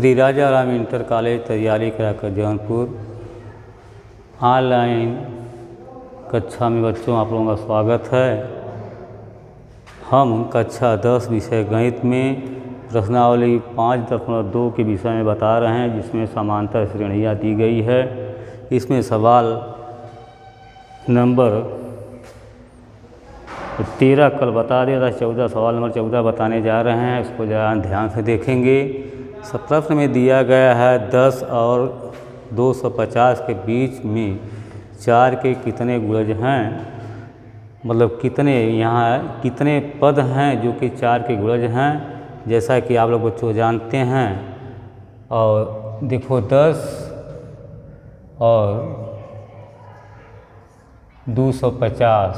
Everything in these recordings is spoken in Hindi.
श्री राजा राम इंटर कॉलेज तैयारी कराकर जौनपुर ऑनलाइन कक्षा में बच्चों आप लोगों का स्वागत है। हम कक्षा 10 विषय गणित में प्रश्नावली 5.2 के विषय में बता रहे हैं, जिसमें समांतर श्रेणियाँ दी गई है। इसमें सवाल नंबर 13 कल बता दिया था, 14 सवाल नंबर 14 बताने जा रहे हैं। इसको ज़रा ध्यान से देखेंगे। सब प्रश्न में दिया गया है 10 और 250 के बीच में 4 के कितने गुणज हैं, मतलब कितने यहाँ कितने पद हैं जो कि 4 के गुणज हैं, जैसा कि आप लोग बच्चों जानते हैं। और देखो 10 और 250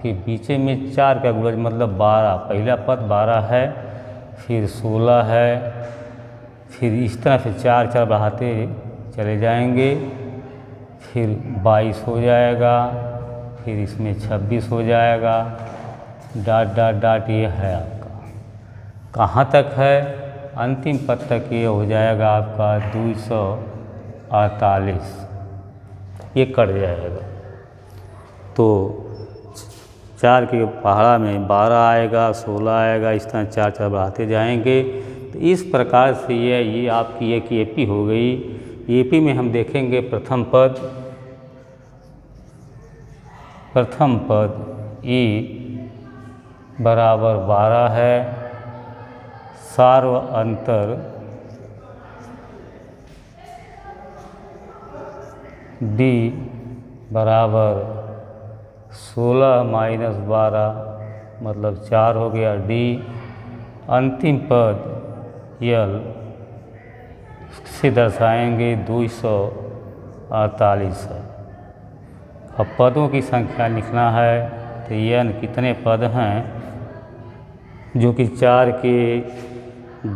के बीच में 4 का गुणज मतलब 12। पहला पद 12 है, फिर 16 है, फिर इस तरह से 4 बढ़ाते चले जाएंगे, फिर 22 हो जाएगा, फिर इसमें 26 हो जाएगा, डॉट डॉट डॉट। ये है आपका कहाँ तक है, अंतिम पद तक ये हो जाएगा आपका 248, ये कट जाएगा। तो 4 के पहाड़ा में 12 आएगा, 16 आएगा, इस तरह 4 बढ़ाते जाएंगे। तो इस प्रकार से ये आपकी एक एपी हो गई। एपी में हम देखेंगे प्रथम पद ई बराबर 12 है, सार्व अंतर डी बराबर 16 माइनस 12 मतलब 4 हो गया डी। अंतिम पद यल से दर्शाएंगे 248 है। अब पदों की संख्या लिखना है, तो यन कितने पद हैं जो कि 4 के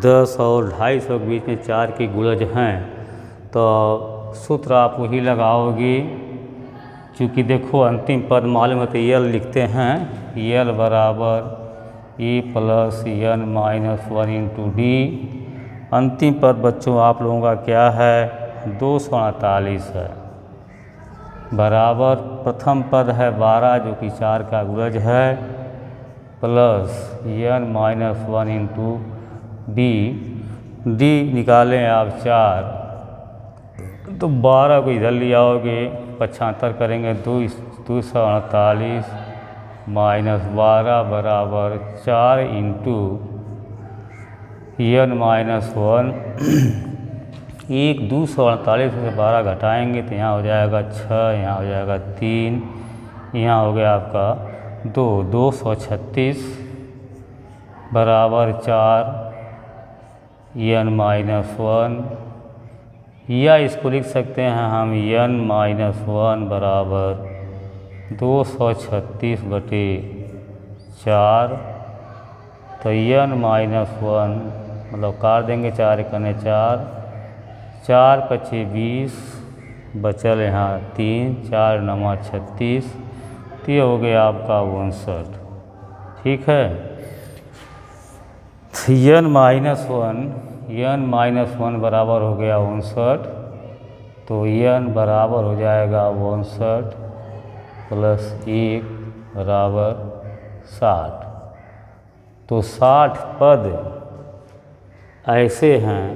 10 और 250 के बीच में 4 के गुणज हैं। तो सूत्र आप वही लगाओगे, क्योंकि देखो अंतिम पद मालूम है तो यल लिखते हैं, यल बराबर e plus n minus 1 into d. अंतिम पद बच्चों आप लोगों का क्या है, 248 है, बराबर प्रथम पद है 12 जो कि 4 का गुणज है, plus n minus 1 into d. D निकालें आप 4, तो 12 को इधर ले आओगे, 75 करेंगे, 248 माइनस 12 बराबर 4 इंटू एन माइनस 1। 248 से 12 घटाएंगे तो यहाँ हो जाएगा 6, यहाँ हो जाएगा 3, यहाँ हो गया आपका 236 बराबर 4 एन माइनस 1, या इसको लिख सकते हैं हम एन माइनस 1 बराबर 236 बटे 4। तो एन माइनस 1 मतलब काट देंगे, 4 कने 4, 4 पचे 20, बचल यहाँ 3, 4 नमा 36, तो ये हो गया आपका 59। ठीक है, एन माइनस 1 बराबर हो गया 59, तो एन बराबर हो जाएगा 59 प्लस 1 बराबर 60। तो 60 पद ऐसे हैं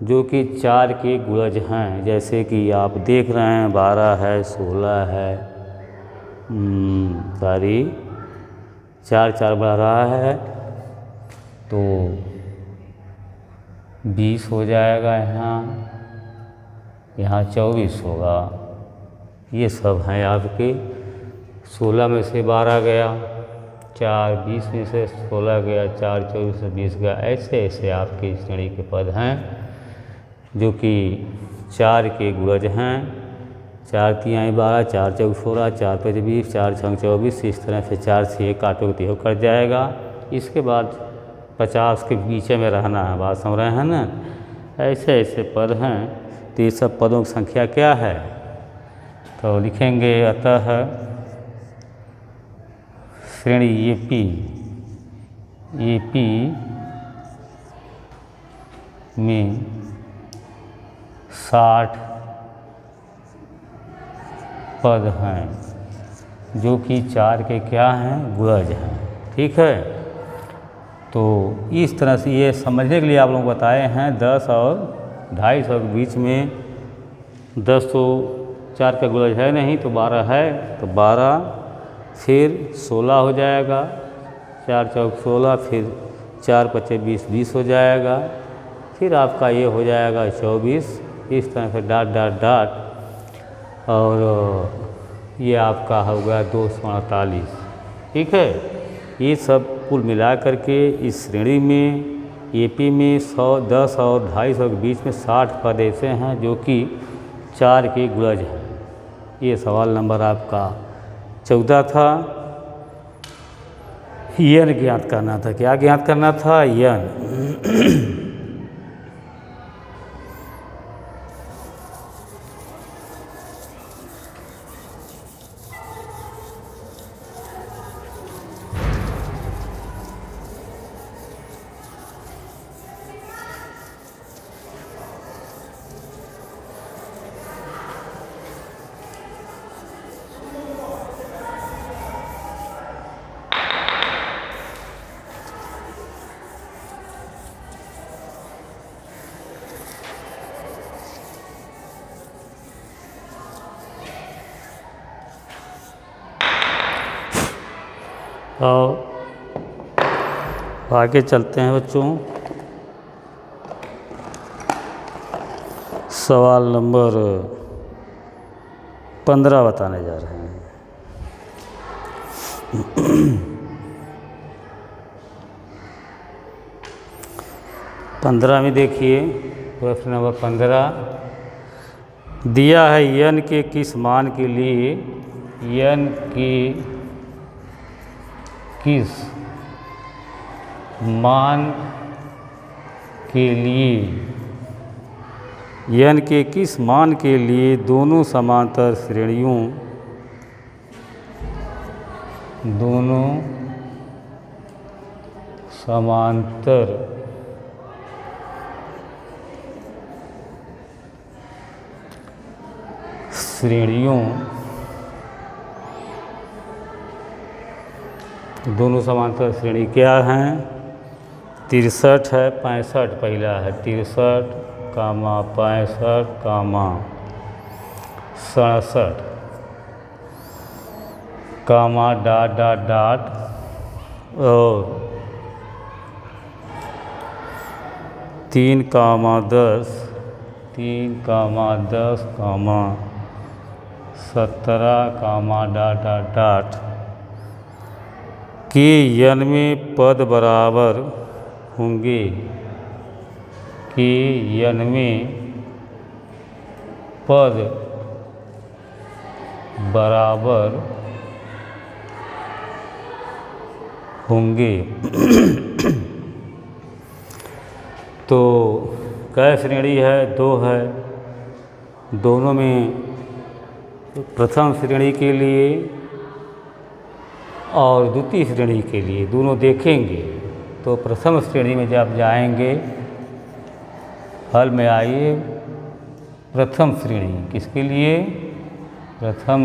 जो कि 4 के गुणज हैं, जैसे कि आप देख रहे हैं 12 है, 16 है, सारी 4 बढ़ रहा है, तो 20 हो जाएगा, यहाँ 24 होगा। ये सब हैं आपके। 16 में से 12 गया, 4 20 में से 16 गया, 4 24 से 20 गया। ऐसे ऐसे आपके श्रेणी के पद हैं जो कि 4 के गुणज हैं। 4 3 12, 4 4 16, 4 5 20, 4 6 24। इस तरह से 4 से 1 काटोगे तो यह कट जाएगा। इसके बाद 50 के बीच में रहना है, बात समझ रहे हैं ना। ऐसे ऐसे पद हैं। तो ये सब पदों की संख्या क्या है, तो लिखेंगे अतः श्रेणी एपी में 60 पद हैं, जो कि 4 के क्या हैं, गुणज हैं। ठीक है, तो इस तरह से ये समझने के लिए आप लोग बताए हैं 10 और 250 के बीच में 10 तो 4 का गुणज है नहीं, तो 12 है, तो 12 फिर 16 हो जाएगा, 4 चौक 16, फिर 4 पचे 20, 20 हो जाएगा, फिर आपका ये हो जाएगा 24। इस तरह से डाट डाट डाट, और ये आपका हो गया 248। ठीक है, ये सब कुल मिला करके इस श्रेणी में एपी में 100, 10 और 250 के बीच में 60 पद ऐसे हैं जो कि 4 के गुणज हैं। ये सवाल नंबर आपका 14 था। यन ज्ञात करना था। क्या ज्ञात करना था? यन। और आगे चलते हैं बच्चों। सवाल नंबर 15 बताने जा रहे हैं। 15 में देखिए, प्रश्न नंबर 15 दिया है यन के किस मान के लिए, यन की किस मान के लिए, यन के किस मान के लिए दोनों समांतर श्रेणियों, दोनों समांतर श्रेणियों, दोनों समांतर श्रेणी क्या हैं? 63 है, 65 पहला है, 63, 65, 67, डाट डाट डाट, और 3, 10, 3, 10, 17, डाट डाट डाट के यन में पद बराबर होंगे, के यन में पद बराबर होंगे। तो कै श्रेणी है? 2 है। दोनों में प्रथम श्रेणी के लिए और द्वितीय श्रेणी के लिए दोनों देखेंगे। तो प्रथम श्रेणी में जब जाएंगे, हल में आइए, प्रथम श्रेणी किसके लिए? प्रथम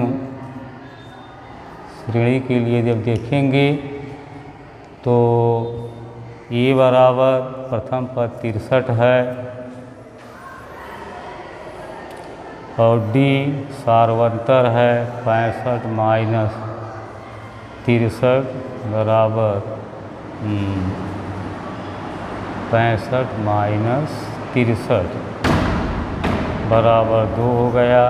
श्रेणी के लिए जब देखेंगे तो ए बराबर प्रथम पद 63 है, और डी सार्वंतर है 65 माइनस 63 बराबर 65 माइनस 63 बराबर 2 हो गया।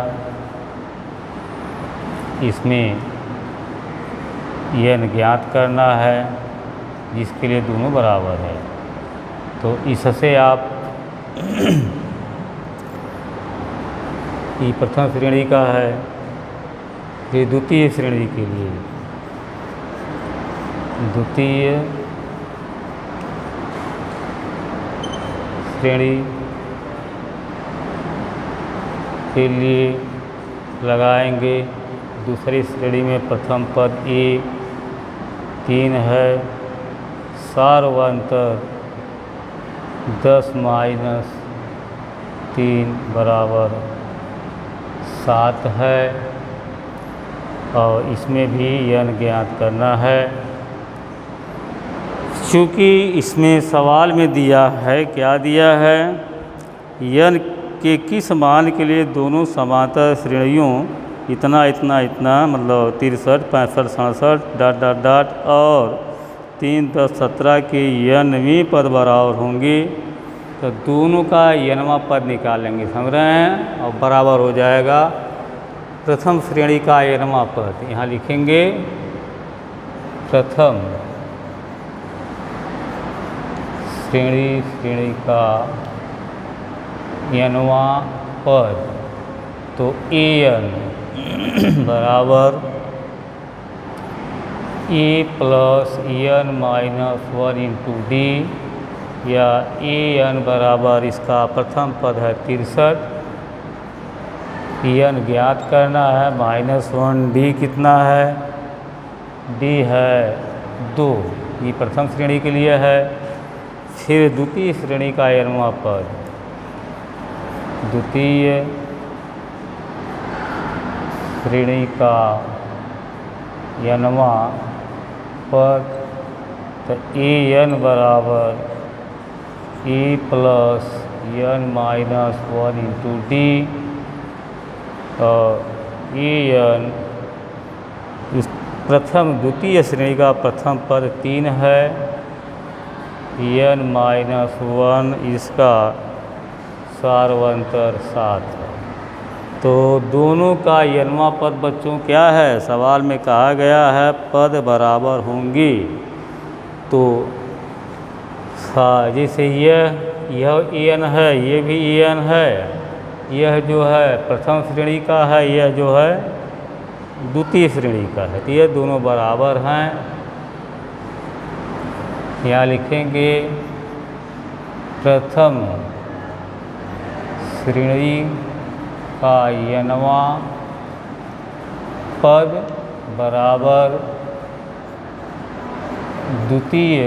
इसमें यन ज्ञात करना है जिसके लिए दोनों बराबर है। तो इससे आप ये प्रथम श्रेणी का है, ये द्वितीय श्रेणी के लिए, द्वितीय श्रेणी के लिए लगाएंगे। दूसरी श्रेणी में प्रथम पद ए 3 है, सार्वंतर 10 माइनस 3 बराबर 7 है और इसमें भी n ज्ञात करना है। चूँकि इसमें सवाल में दिया है, क्या दिया है, n के किस मान के लिए दोनों समांतर श्रेणियों इतना इतना इतना मतलब 63, 65, 67 डॉट डॉट डॉट और 3, 10, 17 के nवीं पद बराबर होंगे, तो दोनों का nवां पद निकाल लेंगे, समझ रहे हैं, और बराबर हो जाएगा प्रथम श्रेणी का nवां पद। यहाँ लिखेंगे प्रथम श्रेणी का nवां पद, तो an बराबर a plus n minus 1 into D, या an बराबर इसका प्रथम पद है 63, n ज्ञात करना है, -1 d कितना है, d है 2, ये प्रथम श्रेणी के लिए है। फिर द्वितीय श्रेणी का nवां पद, द्वितीय श्रेणी का nवां पद, तो an बराबर a plus n minus 1 into D, और an इस प्रथम द्वितीय श्रेणी का प्रथम पद 3 है, n माइनस 1 इसका सार्वंतर 7 है। तो दोनों का nवां पद बच्चों क्या है, सवाल में कहा गया है पद बराबर होंगे। तो जैसे यह an है, ये भी an है, यह जो है प्रथम श्रेणी का है, यह जो है द्वितीय श्रेणी का है, तो ये दोनों बराबर हैं। यहाँ लिखेंगे प्रथम श्रेणी का nवां पद बराबर द्वितीय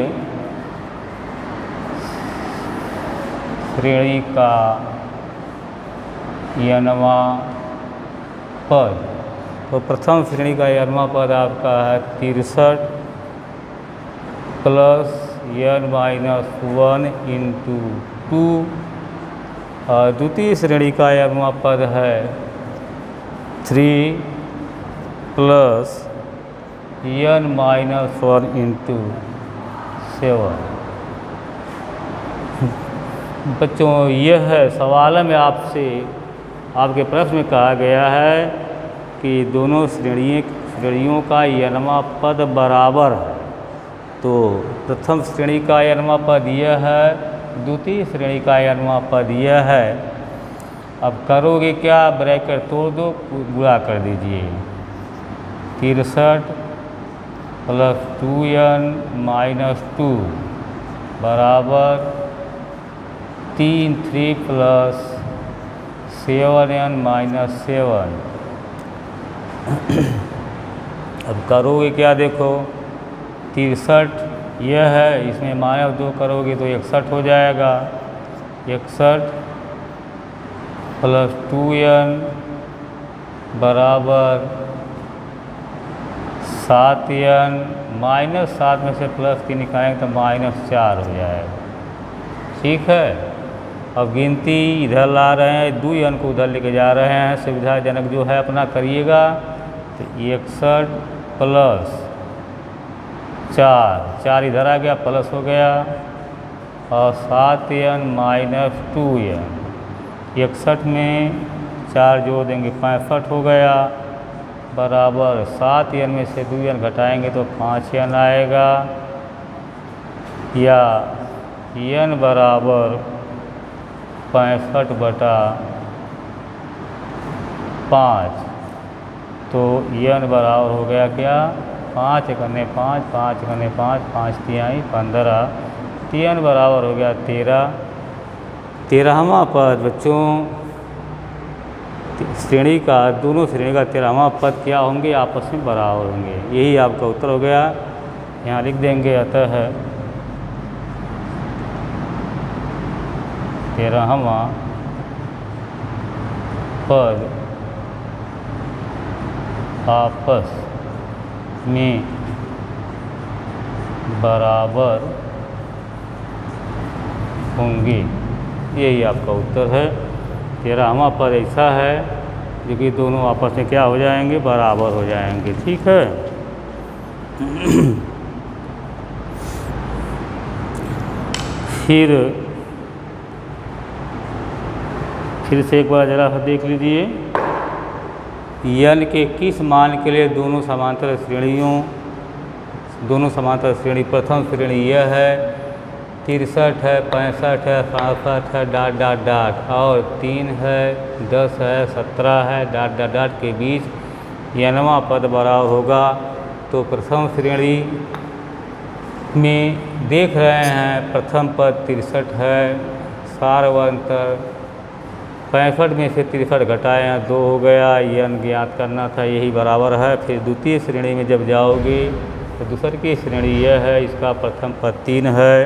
श्रेणी का nवां पद। तो प्रथम श्रेणी का nवां पद आपका है 63 प्लस n माइनस 1 इंटू 2, और द्वितीय श्रेणी का nवां पद है 3 प्लस n माइनस 1 इंटू 7। बच्चों यह है सवाल में आपके प्रश्न में कहा गया है कि दोनों श्रेणियों का nवां पद बराबर है। तो प्रथम श्रेणी का nवां पद यह है, द्वितीय श्रेणी का nवां पद यह है। अब करोगे क्या, ब्रैकेट तोड़ दो, गुणा कर दीजिए, 63 प्लस 2n माइनस 2 बराबर 3 प्लस 7n माइनस 7। अब करोगे क्या, देखो 63 यह है, इसमें -2 करोगे तो 61 हो जाएगा, 61 प्लस 2n बराबर 7n, -7 में से प्लस की निकालेंगे तो -4 हो जाएगा। ठीक है, अब गिनती इधर ला रहे हैं, 2n को उधर लेके जा रहे हैं, सुविधाजनक जो है अपना करिएगा। तो 61 प्लस 4 इधर आ गया, प्लस हो गया, और 7n माइनस 2n, 61 में 4 जोड़ देंगे 65 हो गया, बराबर 7n में से 2n घटाएंगे तो 5n आएगा, या n बराबर 65/5। तो n बराबर हो गया क्या, 5 × 5, 5 × 5, 5 तिहाई 15, n बराबर हो गया 13। 13वां पद बच्चों श्रेणी का, दोनों श्रेणी का 13वां पद क्या होंगे, आपस में बराबर होंगे। यही आपका उत्तर हो गया, यहाँ लिख देंगे। अतः 13वां पद आपस में बराबर होंगे। यही आपका उत्तर है। 13वां पद ऐसा है जो कि दोनों आपस में क्या हो जाएंगे, बराबर हो जाएंगे। ठीक है। फिर से एक बार जरा देख लीजिए। n के किस मान के लिए दोनों समांतर श्रेणी प्रथम श्रेणी यह है 63 है, 65 है, 67 है, डाट डाट डाट, और 3 है, 10 है, 17 है, डाट डाट डाट के बीच nवां पद बराबर होगा। तो प्रथम श्रेणी में देख रहे हैं प्रथम पद 63 है, सार्वंतर 65 में से 63 घटाए 2 हो गया, n ज्ञात करना था, यही बराबर है। फिर द्वितीय श्रेणी में जब जाओगे तो दूसरी की श्रेणी यह है, इसका प्रथम पद 3 है,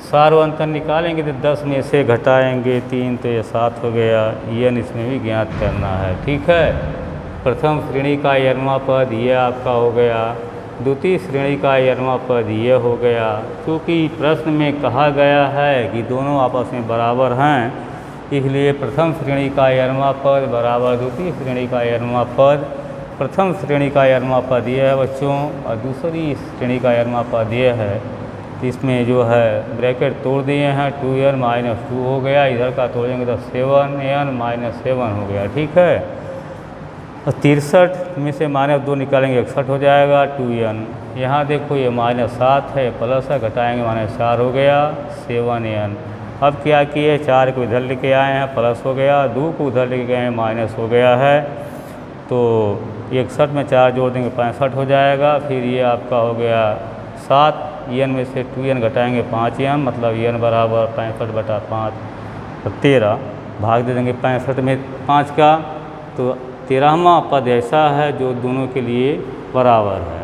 सार्वंतर निकालेंगे तो 10 में से घटाएंगे 3 तो यह 7 हो गया, n इसमें भी ज्ञात करना है। ठीक है। प्रथम श्रेणी का nवां पद यह आपका हो गया, द्वितीय श्रेणी का nवां पद यह हो गया। क्योंकि प्रश्न में कहा गया है कि दोनों आपस में बराबर हैं, इसलिए प्रथम श्रेणी का nवां पद बराबर द्वितीय श्रेणी का nवां पद। प्रथम श्रेणी का nवां पद यह है बच्चों, और दूसरी श्रेणी का nवां पद यह है। इसमें जो है ब्रैकेट तोड़ दिए हैं, 2n - 2 हो गया, इधर का तोड़ेंगे तो 7n - 7 हो गया। ठीक है। और 63 में से -2 निकालेंगे 61 हो जाएगा, 2n। यहाँ देखो ये -7 है, प्लस है, घटाएंगे -4 हो गया, 7n। अब क्या किए, 4 को इधर लेके आए हैं, प्लस हो गया, 2 को उधर लेके गए हैं, माइनस हो गया है। तो 61 में 4 जोड़ देंगे 65 हो जाएगा। फिर ये आपका हो गया 7, n में से 2n घटाएंगे 5n, मतलब n बराबर 65/5 तो 13 भाग दे देंगे 65 में 5 का। तो 13वां पद ऐसा है जो दोनों के लिए बराबर है।